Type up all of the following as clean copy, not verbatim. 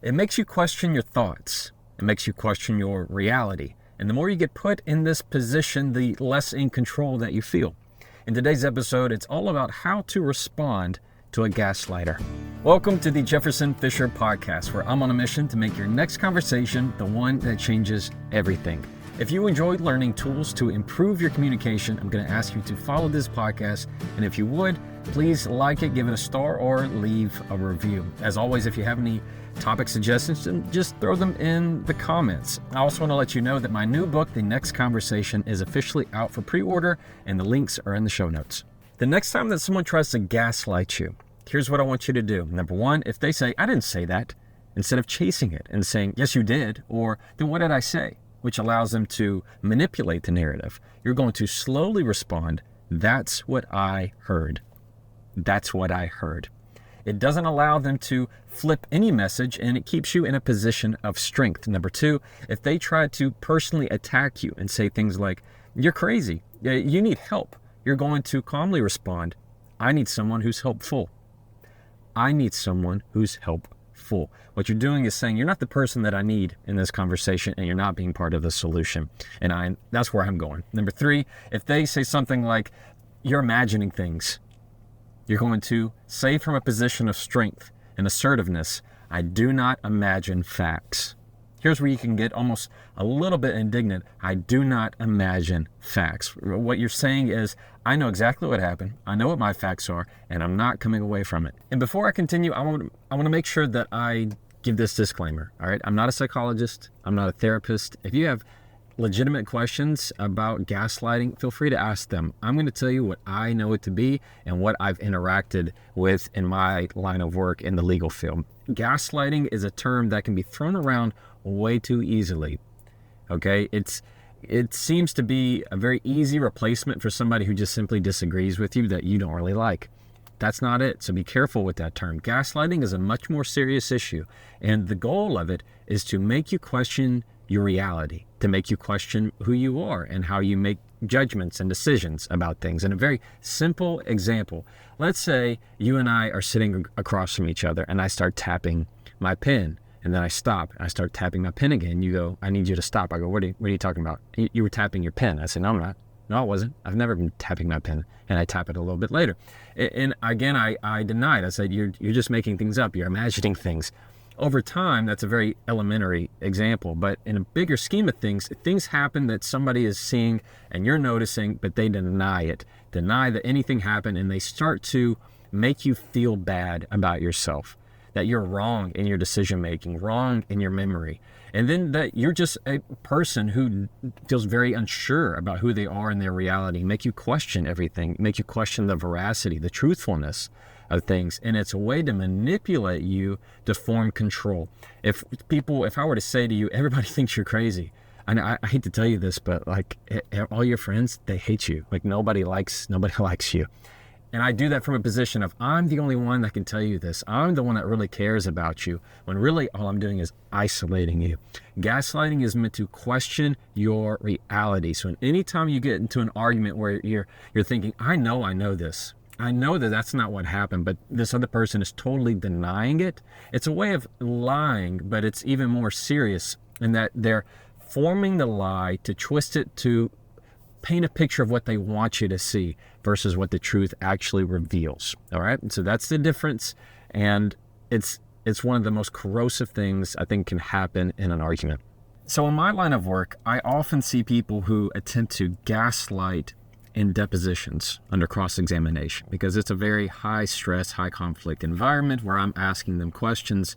It makes you question your thoughts. It makes you question your reality. And the more you get put in this position, the less in control that you feel. In today's episode, it's all about how to respond to a gaslighter. Welcome to the Jefferson Fisher podcast, where I'm on a mission to make your next conversation the one that changes everything. If you enjoyed learning tools to improve your communication, I'm going to ask you to follow this podcast. And if you would, please like it, give it a star, or leave a review. As always, if you have any topic suggestions, then just throw them in the comments. I also want to let you know that my new book, The Next Conversation, is officially out for pre-order, and the links are in the show notes. The next time that someone tries to gaslight you, here's what I want you to do. Number one, if they say, I didn't say that, instead of chasing it and saying, yes, you did, or then what did I say? Which allows them to manipulate the narrative. You're going to slowly respond, that's what I heard. That's what I heard. It doesn't allow them to flip any message, and it keeps you in a position of strength. Number two, if they try to personally attack you and say things like, you're crazy, you need help, you're going to calmly respond, I need someone who's helpful. I need someone who's helpful. What you're doing is saying, you're not the person that I need in this conversation, and you're not being part of the solution. And that's where I'm going. Number three, if they say something like, you're imagining things, you're going to say from a position of strength and assertiveness, I do not imagine facts. Here's where you can get almost a little bit indignant. I do not imagine facts. What you're saying is, I know exactly what happened. I know what my facts are, and I'm not coming away from it. And before I continue, I want to make sure that I give this disclaimer. All right, I'm not a psychologist. I'm not a therapist. If you have legitimate questions about gaslighting, feel free to ask them. I'm going to tell you what I know it to be and what I've interacted with in my line of work in the legal field. Gaslighting is a term that can be thrown around way too easily. Okay, it seems to be a very easy replacement for somebody who just simply disagrees with you that you don't really like. That's not it. So be careful with that term. Gaslighting is a much more serious issue, and the goal of it is to make you question your reality, to make you question who you are and how you make judgments and decisions about things. And a very simple example, let's say you and I are sitting across from each other, and I start tapping my pen, and then I stop. I start tapping my pen again. You go, I need you to stop. I go, what are you talking about? You were tapping your pen. I said, no, I'm not. No, I wasn't. I've never been tapping my pen. And I tap it a little bit later. And again, I denied. I said, you're just making things up. You're imagining things. Over time, that's a very elementary example, but in a bigger scheme of things, things happen that somebody is seeing and you're noticing, but they deny it, deny that anything happened, and they start to make you feel bad about yourself, that you're wrong in your decision-making, wrong in your memory, and then that you're just a person who feels very unsure about who they are in their reality, make you question everything, make you question the veracity, the truthfulness of things. And it's a way to manipulate you to form control. If I were to say to you, everybody thinks you're crazy, and I hate to tell you this, but like all your friends, they hate you. Like nobody likes you. And I do that from a position of, I'm the only one that can tell you this. I'm the one that really cares about you, when really all I'm doing is isolating you. Gaslighting is meant to question your reality. So anytime you get into an argument where you're thinking, I know this. I know that that's not what happened, but this other person is totally denying it. It's a way of lying, but it's even more serious in that they're forming the lie to twist it to paint a picture of what they want you to see versus what the truth actually reveals. All right. And so that's the difference. And it's one of the most corrosive things I think can happen in an argument. So in my line of work, I often see people who attempt to gaslight in depositions under cross-examination, because it's a very high stress, high conflict environment where I'm asking them questions.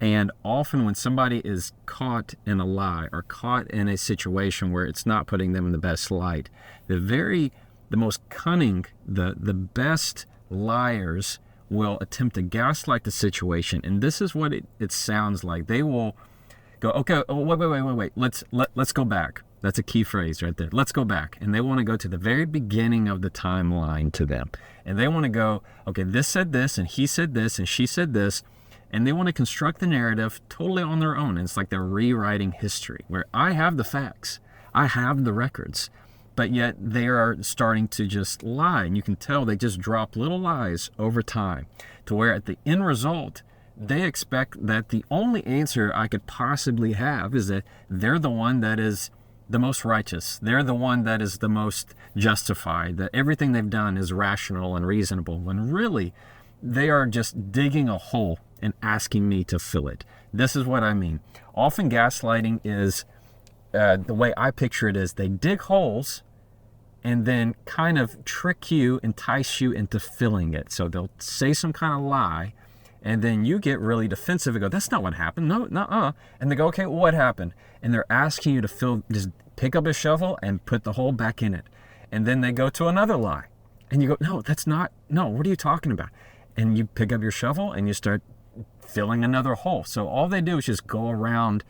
And often when somebody is caught in a lie or caught in a situation where it's not putting them in the best light, the most cunning, the best liars will attempt to gaslight the situation. And this is what it sounds like. They will go, okay, oh, wait. Let's go back. That's a key phrase right there. Let's go back. And they want to go to the very beginning of the timeline to them. And they want to go, okay, this said this, and he said this, and she said this. And they want to construct the narrative totally on their own. And it's like they're rewriting history, where I have the facts. I have the records. But yet they are starting to just lie. And you can tell they just drop little lies over time to where at the end result, they expect that the only answer I could possibly have is that they're the one that is the most righteous. They're the one that is the most justified, that everything they've done is rational and reasonable, when really they are just digging a hole and asking me to fill it. This is what I mean. Often gaslighting is, the way I picture it is, they dig holes and then kind of trick you, entice you into filling it. So they'll say some kind of lie, and then you get really defensive and go, that's not what happened. No, nuh-uh. And they go, okay, well, what happened? And they're asking you to just pick up a shovel and put the hole back in it. And then they go to another lie. And you go, no, what are you talking about? And you pick up your shovel and you start filling another hole. So all they do is just go around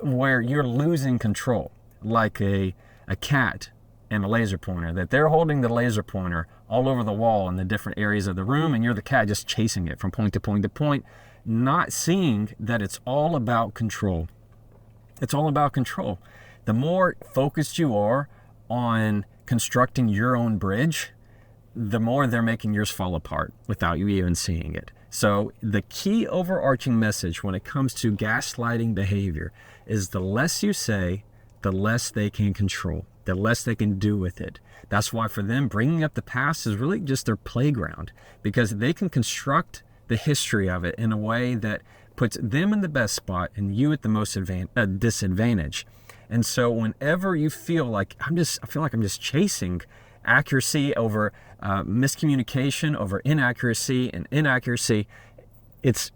where you're losing control, like a cat and a laser pointer, that they're holding the laser pointer all over the wall in the different areas of the room, and you're the cat just chasing it from point to point to point, not seeing that it's all about control. It's all about control. The more focused you are on constructing your own bridge, the more they're making yours fall apart without you even seeing it. So the key overarching message when it comes to gaslighting behavior is the less you say, the less they can control, the less they can do with it. That's why for them, bringing up the past is really just their playground, because they can construct the history of it in a way that puts them in the best spot and you at the most disadvantage. And so whenever you feel like I feel like I'm just chasing accuracy over miscommunication, over inaccuracy and inaccuracy, it's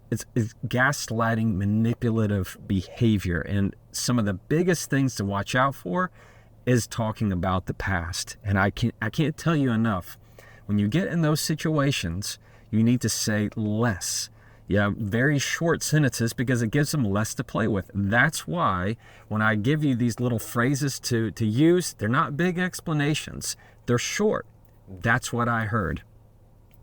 gaslighting, manipulative behavior. And some of the biggest things to watch out for is talking about the past. And I can't tell you enough. When you get in those situations, you need to say less. Yeah, very short sentences, because it gives them less to play with. That's why when I give you these little phrases to use, they're not big explanations. They're short. That's what I heard.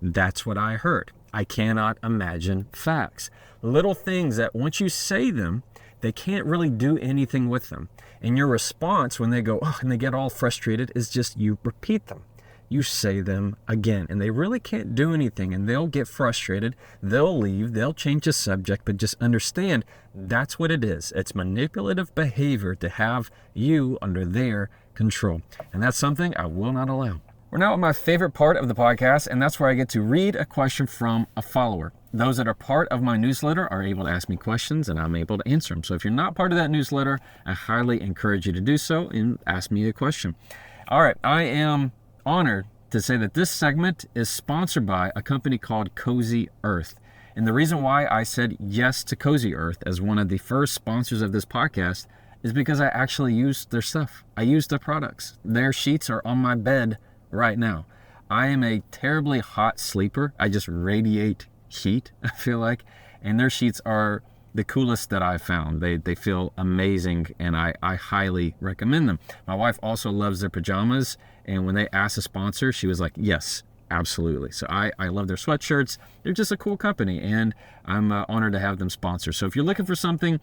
That's what I heard. I cannot imagine facts. Little things that once you say them, they can't really do anything with them. And your response when they go, oh, and they get all frustrated, is just you repeat them. You say them again, and they really can't do anything, and they'll get frustrated. They'll leave. They'll change the subject, but just understand that's what it is. It's manipulative behavior to have you under their control. And that's something I will not allow. We're now at my favorite part of the podcast, and that's where I get to read a question from a follower. Those that are part of my newsletter are able to ask me questions, and I'm able to answer them. So if you're not part of that newsletter, I highly encourage you to do so and ask me a question. All right, I am honored to say that this segment is sponsored by a company called Cozy Earth. And the reason why I said yes to Cozy Earth as one of the first sponsors of this podcast is because I actually use their stuff. I use their products. Their sheets are on my bed right now. I am a terribly hot sleeper. I just radiate heat, I feel like. And their sheets are the coolest that I've found. They feel amazing, and I highly recommend them. My wife also loves their pajamas, and when they asked a sponsor, she was like, yes, absolutely. So I love their sweatshirts. They're just a cool company, and I'm honored to have them sponsor. So if you're looking for something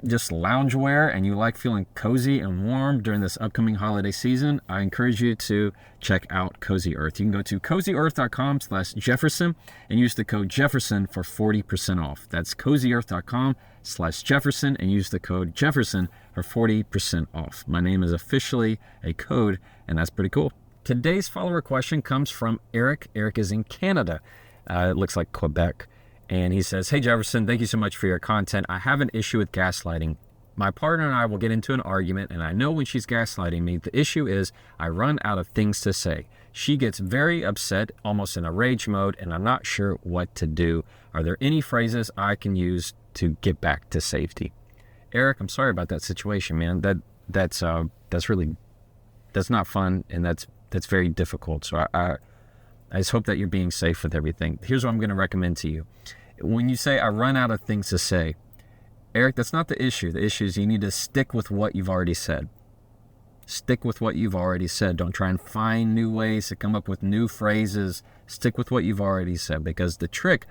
just loungewear and you like feeling cozy and warm during this upcoming holiday season, I encourage you to check out Cozy Earth. You can go to cozyearth.com/Jefferson and use the code Jefferson for 40% off. That's cozyearth.com/Jefferson and use the code Jefferson for 40% off. My name is officially a code, and that's pretty cool. Today's follower question comes from Eric. Eric is in Canada. It looks like Quebec. And he says, hey Jefferson, thank you so much for your content. I have an issue with gaslighting. My partner and I will get into an argument, and I know when she's gaslighting me, the issue is I run out of things to say. She gets very upset, almost in a rage mode, and I'm not sure what to do. Are there any phrases I can use to get back to safety? Eric, I'm sorry about that situation, man. That's not fun, and that's very difficult. So I just hope that you're being safe with everything. Here's what I'm going to recommend to you. When you say, I run out of things to say, Eric, that's not the issue. The issue is you need to stick with what you've already said. Stick with what you've already said. Don't try and find new ways to come up with new phrases. Stick with what you've already said, because the trick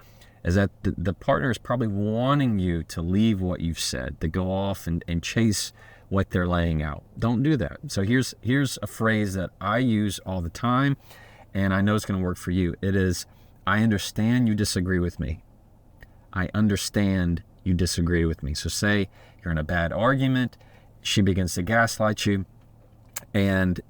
is that the partner is probably wanting you to leave what you've said, to go off and chase what they're laying out. Don't do that. So here's a phrase that I use all the time, and I know it's going to work for you. It is, I understand you disagree with me. I understand you disagree with me. So say you're in a bad argument, she begins to gaslight you, and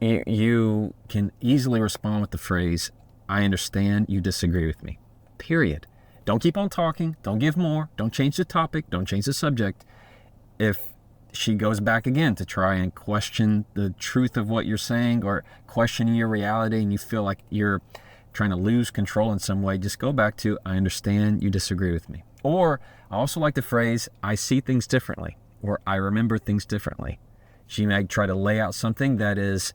you can easily respond with the phrase, I understand you disagree with me, period. Don't keep on talking. Don't give more. Don't change the topic. Don't change the subject. If she goes back again to try and question the truth of what you're saying or questioning your reality and you feel like you're trying to lose control in some way, just go back to, I understand you disagree with me. Or I also like the phrase, I see things differently, or I remember things differently. She may try to lay out something that is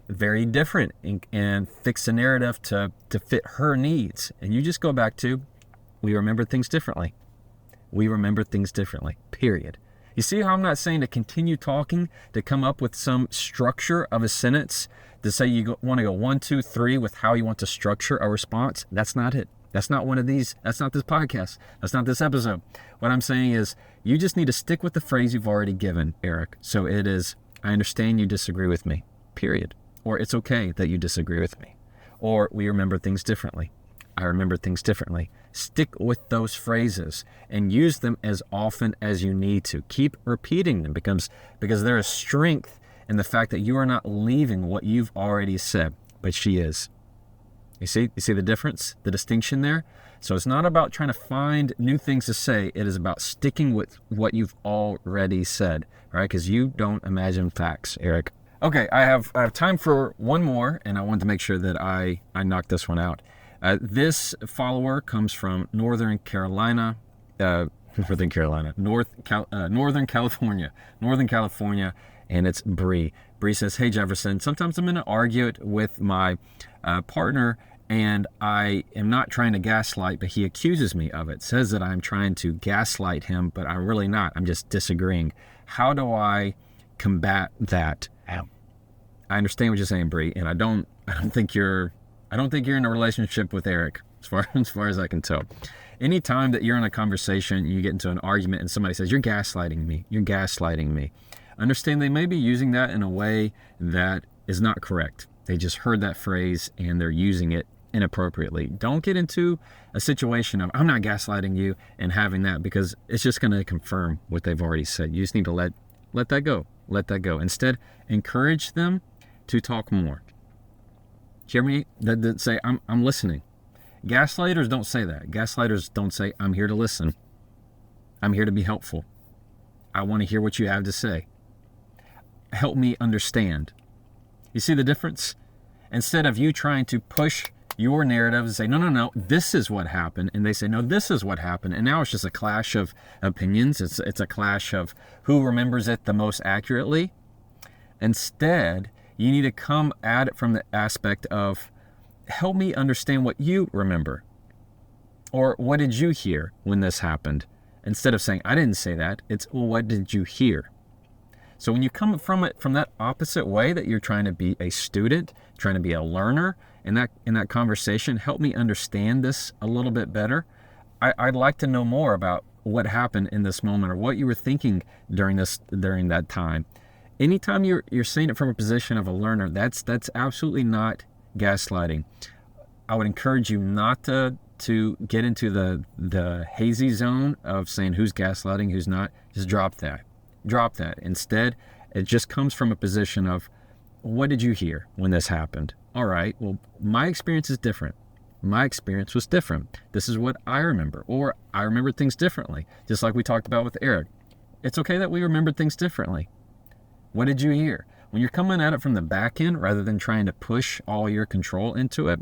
very different and fix the narrative to fit her needs. And you just go back to, we remember things differently. We remember things differently, period. You see how I'm not saying to continue talking, to come up with some structure of a sentence, to say you want to go 1, 2, 3 with how you want to structure a response? That's not it. That's not one of these. That's not this podcast. That's not this episode. What I'm saying is you just need to stick with the phrase you've already given, Eric. So it is, I understand you disagree with me, period. Or it's okay that you disagree with me. Or we remember things differently. I remember things differently. Stick with those phrases and use them as often as you need to. Keep repeating them because there is strength in the fact that you are not leaving what you've already said, but she is. You see the difference, the distinction there? So it's not about trying to find new things to say. It is about sticking with what you've already said, right? Because you don't imagine facts, Eric. Okay, I have time for one more, and I wanted to make sure that I knock this one out. This follower comes from Northern California, Northern California, and it's Bree. Bree says, hey Jefferson, sometimes I'm in an argument with my partner, and I am not trying to gaslight, but he accuses me of it. Says that I'm trying to gaslight him, but I'm really not. I'm just disagreeing. How do I combat that? I understand what you're saying, Bree, and I don't think you're in a relationship with Eric, as far as I can tell. Anytime that you're in a conversation, you get into an argument and somebody says, you're gaslighting me. Understand they may be using that in a way that is not correct. They just heard that phrase and they're using it inappropriately. Don't get into a situation of, I'm not gaslighting you, and having that, because it's just going to confirm what they've already said. You just need to let that go. Let that go. Instead, encourage them to talk more. Do you hear me? That say, I'm listening. Gaslighters don't say that. Gaslighters don't say, I'm here to listen. I'm here to be helpful. I want to hear what you have to say. Help me understand. You see the difference? Instead of you trying to push your narrative and say, no, this is what happened. And they say, no, this is what happened. And now it's just a clash of opinions. It's a clash of who remembers it the most accurately. Instead, you need to come at it from the aspect of, help me understand what you remember. Or what did you hear when this happened? Instead of saying, I didn't say that, it's, well, what did you hear? So when you come from it from that opposite way, that you're trying to be a student, trying to be a learner in that conversation, help me understand this a little bit better. I'd like to know more about what happened in this moment or what you were thinking during that time. Anytime you're saying it from a position of a learner, that's absolutely not gaslighting. I would encourage you not to get into the hazy zone of saying who's gaslighting, who's not. Just drop that. Instead, it just comes from a position of, what did you hear when this happened? All right, well, my experience is different. My experience was different. This is what I remember, or I remember things differently, just like we talked about with Eric. It's okay that we remember things differently. What did you hear? When you're coming at it from the back end, rather than trying to push all your control into it,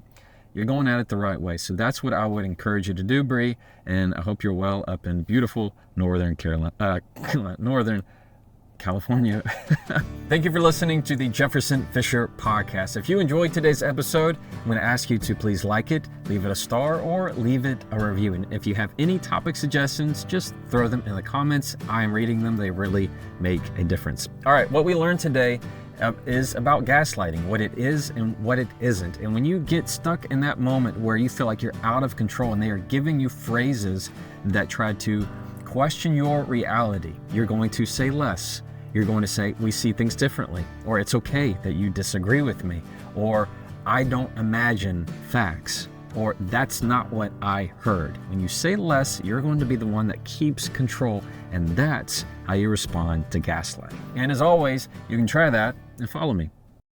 you're going at it the right way. So that's what I would encourage you to do, Bree. And I hope you're well up in beautiful Northern California. Thank you for listening to the Jefferson Fisher podcast. If you enjoyed today's episode, I'm going to ask you to please like it, leave it a star, or leave it a review. And if you have any topic suggestions, just throw them in the comments. I am reading them. They really make a difference. All right, what we learned today is about gaslighting, what it is and what it isn't. And when you get stuck in that moment where you feel like you're out of control and they are giving you phrases that try to question your reality, you're going to say less. You're going to say, we see things differently, or it's okay that you disagree with me, or I don't imagine facts. or that's not what I heard. When you say less, you're going to be the one that keeps control, and that's how you respond to gaslighting. And as always, you can try that and follow me.